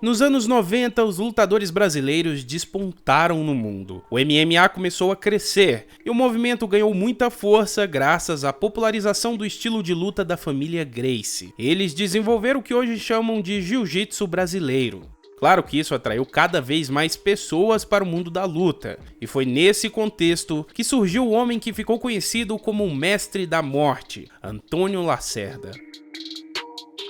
Nos anos 90, os lutadores brasileiros despontaram no mundo. O MMA começou a crescer e o movimento ganhou muita força graças à popularização do estilo de luta da família Gracie. Eles desenvolveram o que hoje chamam de jiu-jitsu brasileiro. Claro que isso atraiu cada vez mais pessoas para o mundo da luta, e foi nesse contexto que surgiu o homem que ficou conhecido como o Mestre da Morte, Antônio Lacerda.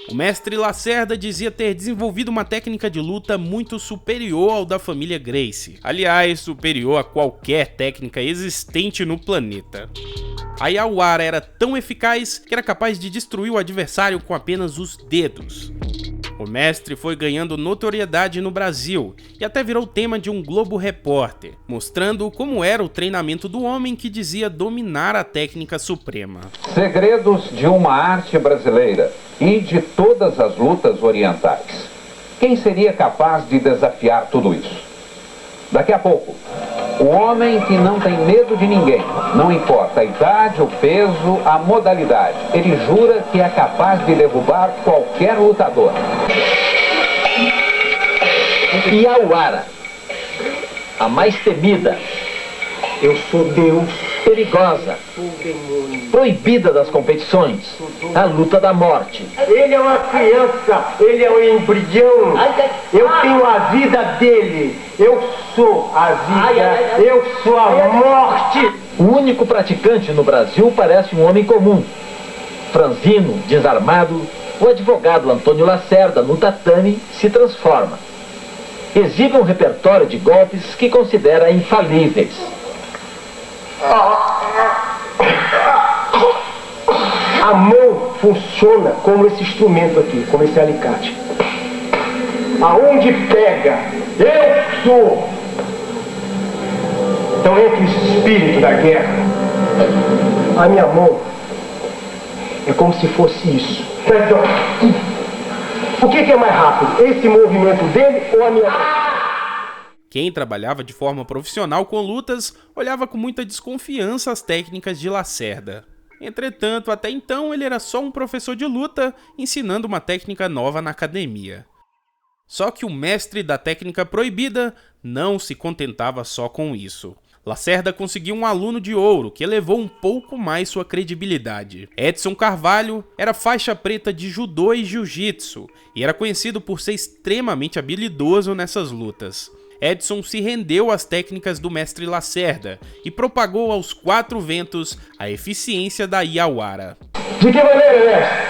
O Mestre Lacerda dizia ter desenvolvido uma técnica de luta muito superior ao da família Gracie. Aliás, superior a qualquer técnica existente no planeta. A Yawara era tão eficaz que era capaz de destruir o adversário com apenas os dedos. O mestre foi ganhando notoriedade no Brasil e até virou tema de um Globo Repórter, mostrando como era o treinamento do homem que dizia dominar a técnica suprema. Segredos de uma arte brasileira e de todas as lutas orientais. Quem seria capaz de desafiar tudo isso? Daqui a pouco, o homem que não tem medo de ninguém, não importa a idade, o peso, a modalidade. Ele jura que é capaz de derrubar qualquer lutador. Yawara, a mais temida. Eu sou Deus. Perigosa. Proibida das competições. A luta da morte. Ele é uma criança, ele é um embrião. Eu tenho a vida dele. Eu sou a vida, eu sou a morte. O único praticante no Brasil parece um homem comum. Franzino, desarmado, o advogado Antônio Lacerda, no tatame, se transforma. Exibe um repertório de golpes que considera infalíveis. A mão funciona como esse instrumento aqui, como esse alicate. Aonde pega, eu sou. Então entre o espírito da guerra, a minha mão é como se fosse isso. O que é mais rápido, esse movimento dele ou a minha mão? Quem trabalhava de forma profissional com lutas olhava com muita desconfiança as técnicas de Lacerda. Entretanto, até então ele era só um professor de luta ensinando uma técnica nova na academia. Só que o mestre da técnica proibida não se contentava só com isso. Lacerda conseguiu um aluno de ouro que elevou um pouco mais sua credibilidade. Edson Carvalho era faixa preta de judô e jiu-jitsu e era conhecido por ser extremamente habilidoso nessas lutas. Edson se rendeu às técnicas do mestre Lacerda e propagou aos quatro ventos a eficiência da Yawara. De que maneira, mestre?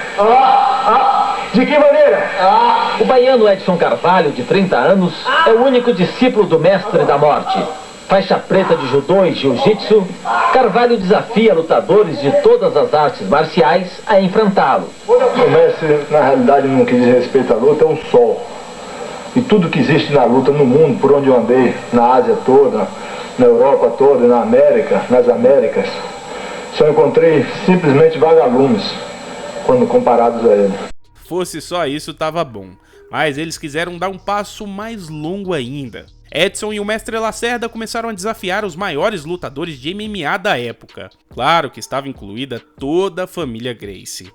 De que maneira? O baiano Edson Carvalho, de 30 anos, é o único discípulo do mestre da morte. Faixa preta de judô e jiu-jitsu, Carvalho desafia lutadores de todas as artes marciais a enfrentá-lo. O mestre, na realidade, no que diz respeito à luta, é um sol. E tudo que existe na luta no mundo, por onde eu andei, na Ásia toda, na Europa toda, na América, nas Américas, só encontrei simplesmente vagalumes quando comparados a ele. Fosse só isso, tava bom. Mas eles quiseram dar um passo mais longo ainda. Edson e o mestre Lacerda começaram a desafiar os maiores lutadores de MMA da época. Claro que estava incluída toda a família Gracie.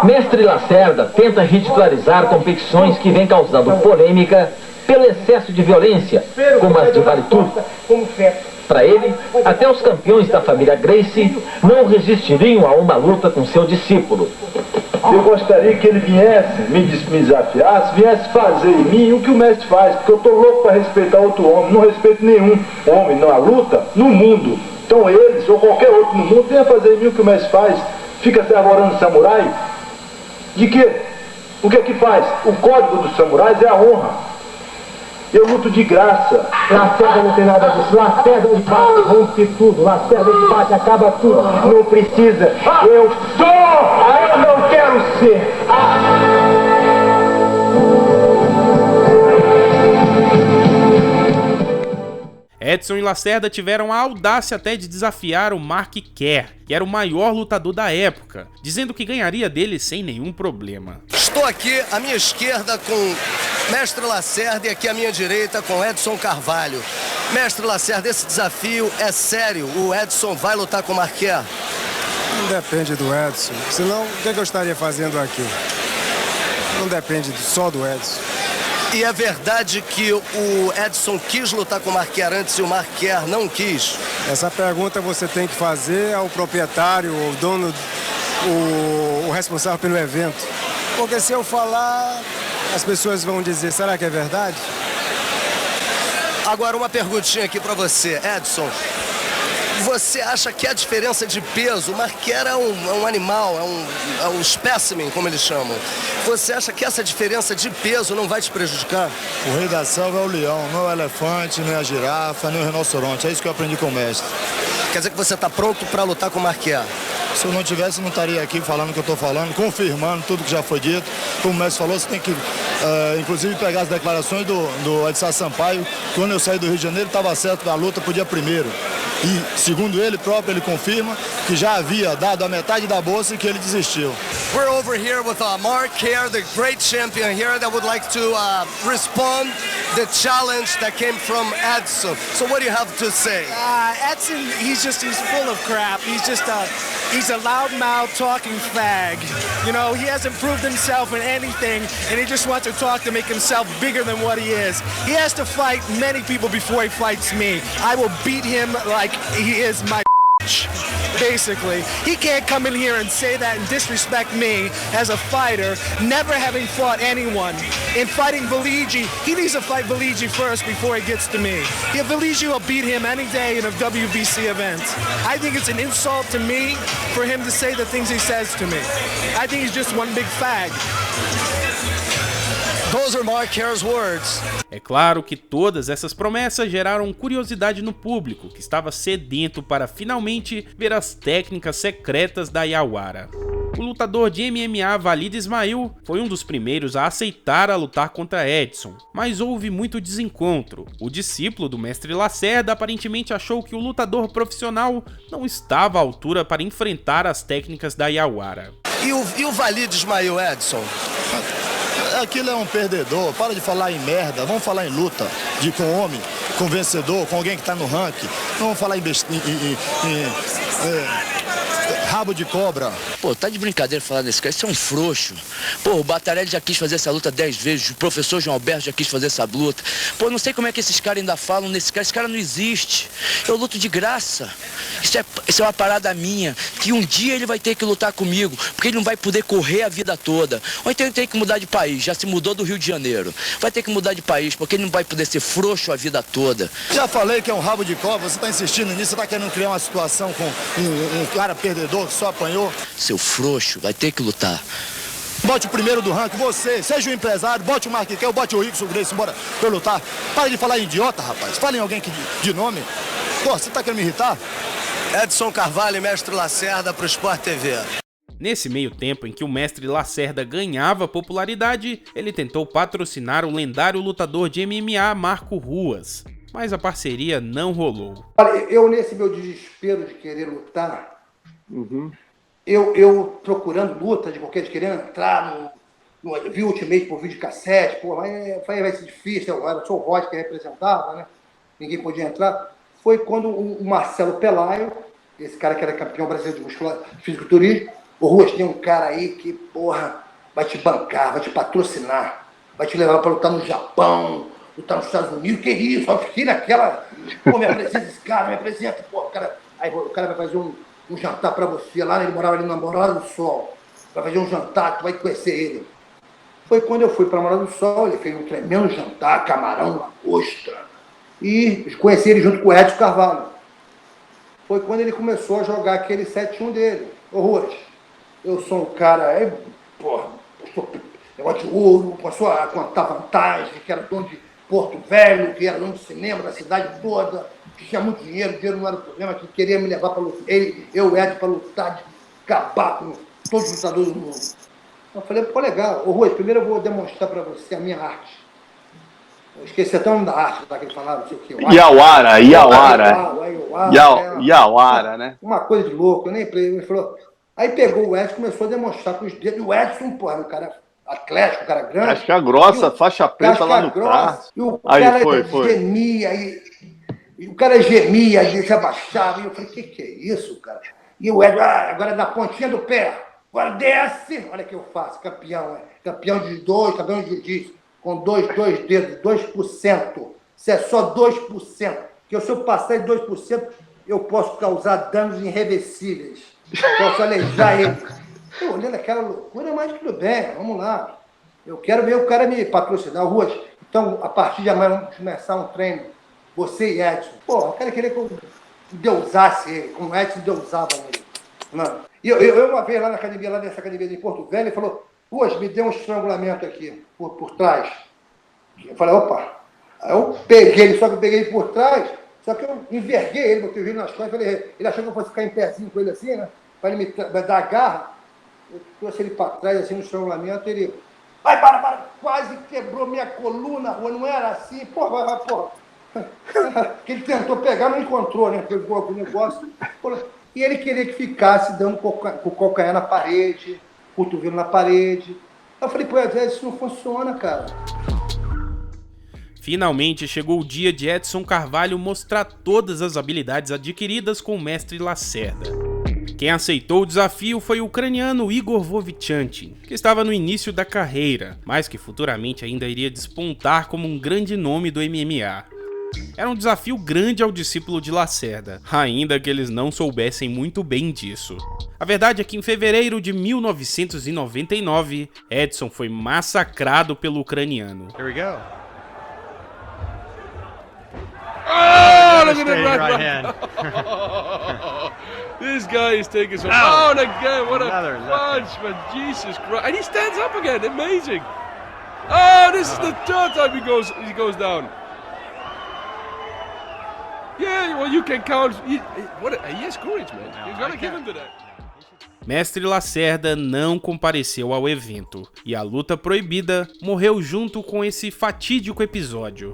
Mestre Lacerda tenta ridicularizar competições que vêm causando polêmica pelo excesso de violência, como as de Vale Tudo. Para ele, até os campeões da família Gracie não resistiriam a uma luta com seu discípulo. Eu gostaria que ele viesse, me desafiasse, viesse fazer em mim o que o mestre faz, porque eu estou louco para respeitar outro homem, não respeito nenhum homem na luta no mundo. Então eles, ou qualquer outro no mundo, venha fazer em mim o que o mestre faz. Fica se arvorando samurai? De quê? O que é que faz? O código dos samurais é a honra. Eu luto de graça. Lacerda não tem nada disso. Lacerda de bate, rompe tudo. Lacerda de bate, acaba tudo. Não precisa. Eu sou! Eu não quero ser! Edson e Lacerda tiveram a audácia até de desafiar o Mark Kerr, que era o maior lutador da época, dizendo que ganharia dele sem nenhum problema. Estou aqui à minha esquerda com Mestre Lacerda e aqui à minha direita com Edson Carvalho. Mestre Lacerda, esse desafio é sério? O Edson vai lutar com o Mark Kerr? Não depende do Edson, senão o que eu estaria fazendo aqui? Não depende só do Edson. E é verdade que o Edson quis lutar com o Marquer antes e o Marquer não quis? Essa pergunta você tem que fazer ao proprietário, o dono, o responsável pelo evento. Porque se eu falar, as pessoas vão dizer, será que é verdade? Agora uma perguntinha aqui pra você, Edson. Você acha que a diferença de peso, o Marquer é um animal, é um specimen, como eles chamam. Você acha que essa diferença de peso não vai te prejudicar? O rei da selva é o leão, não é o elefante, não é a girafa, nem o rinoceronte. É isso que eu aprendi com o mestre. Quer dizer que você está pronto para lutar com o Marquer? Se eu não tivesse, não estaria aqui falando o que eu estou falando, confirmando tudo que já foi dito. Como o mestre falou, você tem que, inclusive, pegar as declarações do Edson Sampaio. Quando eu saí do Rio de Janeiro, estava certo a luta para o dia 1º. E, segundo ele próprio, ele confirma que já havia dado a metade da bolsa e que ele desistiu. We're over here with Mark Kerr, the great champion here, that would like to respond the challenge that came from Edson. So what do you have to say? Edson, he's full of crap. He's a loudmouth talking fag. You know, he hasn't proved himself in anything, and he just wants to talk to make himself bigger than what he is. He has to fight many people before he fights me. I will beat him like he is my basically. He can't come in here and say that and disrespect me as a fighter, never having fought anyone. In fighting Valigi, he needs to fight Valigi first before he gets to me. Yeah, Valigi will beat him any day in a WBC event. I think it's an insult to me for him to say the things he says to me. I think he's just one big fag. Those are Mark Kerr's words. É claro que todas essas promessas geraram curiosidade no público, que estava sedento para finalmente ver as técnicas secretas da Yawara. O lutador de MMA Walid Ismail foi um dos primeiros a aceitar a lutar contra Edson, mas houve muito desencontro. O discípulo do mestre Lacerda aparentemente achou que o lutador profissional não estava à altura para enfrentar as técnicas da Yawara. E o Walid Ismail, Edson? Aquilo é um perdedor, para de falar em merda, vamos falar em luta, com homem, com vencedor, com alguém que está no ranking, não vamos falar em rabo de cobra. Pô, tá de brincadeira falar desse cara, isso é um frouxo. Pô, o Batarelli já quis fazer essa luta 10 vezes, o professor João Alberto já quis fazer essa luta. Pô, não sei como é que esses caras ainda falam nesse cara, esse cara não existe. Eu luto de graça. Isso é uma parada minha, que um dia ele vai ter que lutar comigo, porque ele não vai poder correr a vida toda. Ou então ele tem que mudar de país, já se mudou do Rio de Janeiro. Vai ter que mudar de país, porque ele não vai poder ser frouxo a vida toda. Já falei que é um rabo de cobra, você tá insistindo nisso, você tá querendo criar uma situação com um cara perdedor que só apanhou. Seu frouxo, vai ter que lutar. Bote o primeiro do ranking, você, seja o empresário, bote o Marquinhos, bote o Rickson Grace, bora pra eu lutar. Para de falar em idiota, rapaz, fala em alguém de nome. Pô, você tá querendo me irritar? Edson Carvalho e mestre Lacerda pro Sport TV. Nesse meio tempo em que o mestre Lacerda ganhava popularidade, ele tentou patrocinar o lendário lutador de MMA Marco Ruas, mas a parceria não rolou. Olha, eu nesse meu desespero de querer lutar, eu procurando luta de qualquer, querendo entrar no Ultimate por videocassete, pô, vai ser difícil, eu sou o Rod que representava, né? Ninguém podia entrar. Foi quando o Marcelo Pelaio, esse cara que era campeão brasileiro de fisiculturismo, o Ruas, tem um cara aí que, porra, vai te bancar, vai te patrocinar, vai te levar para lutar no Japão, lutar nos Estados Unidos, que isso? Eu fiquei naquela, pô, me apresenta esse cara, me apresenta, pô, aí o cara vai fazer um jantar para você lá, ele morava ali na Morada do Sol, vai fazer um jantar, tu vai conhecer ele. Foi quando eu fui para a Morada do Sol, ele fez um tremendo jantar, camarão, lagosta, e conheci ele junto com o Edson Carvalho. Foi quando ele começou a jogar aquele 7-1 dele. Ô, Ruas, eu sou um cara, porra, eu sou negócio de ouro, começou a contar vantagem, que era dono de Porto Velho, que era dono de cinema da cidade toda, que tinha muito dinheiro, dinheiro não era o problema, que queria me levar para lutar, eu e o Edson, para lutar, de acabar com todos os lutadores do mundo. Eu falei, pô, legal. Ô, Ruas, primeiro eu vou demonstrar para você a minha arte. Eu esqueci até o nome da arte, tá, que ele falava, não sei o que. Yawara, né? Uma coisa de louco, eu nem ele falou. Aí pegou o Edson, começou a demonstrar com os dedos. E o Edson, porra, um cara atlético, um cara grande. Casca grossa, faixa preta lá no braço. E o cara gemia, e o cara gemia, e se abaixava. E eu falei, que é isso, cara? E o Edson, agora é na pontinha do pé. Agora desce. Olha o que eu faço, campeão. campeão de judô e campeão de jiu-jitsu, com dois dedos, 2%. Se é só 2%, que se eu passar de 2%, eu posso causar danos irreversíveis. Posso alejar ele. Tô olhando aquela loucura, mas tudo bem, vamos lá. Eu quero ver o cara me patrocinar, Ruas. Então, a partir de amanhã, vamos começar um treino. Você e Edson. Pô, o cara queria que eu deusasse ele, como o Edson deusava ele. Não. E eu uma vez lá na academia, lá nessa academia em Porto Velho, ele falou, Ruas, me deu um estrangulamento aqui, por trás. Eu falei, opa. Aí eu peguei ele, só que eu peguei ele por trás, só que eu enverguei ele, botei o vídeo nas costas, ele achou que eu fosse ficar em pezinho com ele assim, né? Para ele me dar a garra. Eu trouxe ele para trás, assim, no estrangulamento, ele... Vai, para, quase quebrou minha coluna, Rua, não era assim, porra. Que ele tentou pegar, não encontrou, né? Pegou algum negócio. E ele queria que ficasse dando com o calcanhar na parede, cotovelo na parede. Eu falei, pô, isso não funciona, cara. Finalmente chegou o dia de Edson Carvalho mostrar todas as habilidades adquiridas com o mestre Lacerda. Quem aceitou o desafio foi o ucraniano Igor Vovchantin, que estava no início da carreira, mas que futuramente ainda iria despontar como um grande nome do MMA. Era um desafio grande ao discípulo de Lacerda, ainda que eles não soubessem muito bem disso. A verdade é que em fevereiro de 1999, Edson foi massacrado pelo ucraniano. Here we go. Oh, look at the right hand. This guy is taking some... Oh, and again, what a punch, man. Jesus Christ. And he stands up again. Amazing. Oh, this is the third time he goes down. Yeah, well, you can count. He has courage, man. You gotta give him to that. Mestre Lacerda não compareceu ao evento, e a luta proibida morreu junto com esse fatídico episódio.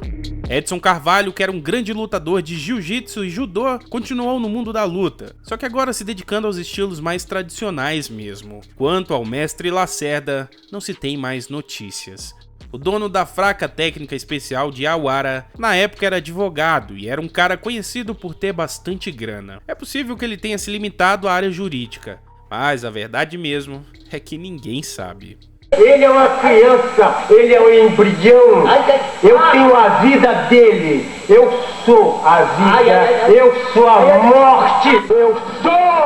Edson Carvalho, que era um grande lutador de jiu-jitsu e judô, continuou no mundo da luta, só que agora se dedicando aos estilos mais tradicionais mesmo. Quanto ao mestre Lacerda, não se tem mais notícias. O dono da fraca técnica especial de Awara, na época era advogado e era um cara conhecido por ter bastante grana. É possível que ele tenha se limitado à área jurídica, mas a verdade mesmo é que ninguém sabe. Ele é uma criança, ele é um embrião, eu tenho a vida dele, eu sou a vida, eu sou a morte, eu sou!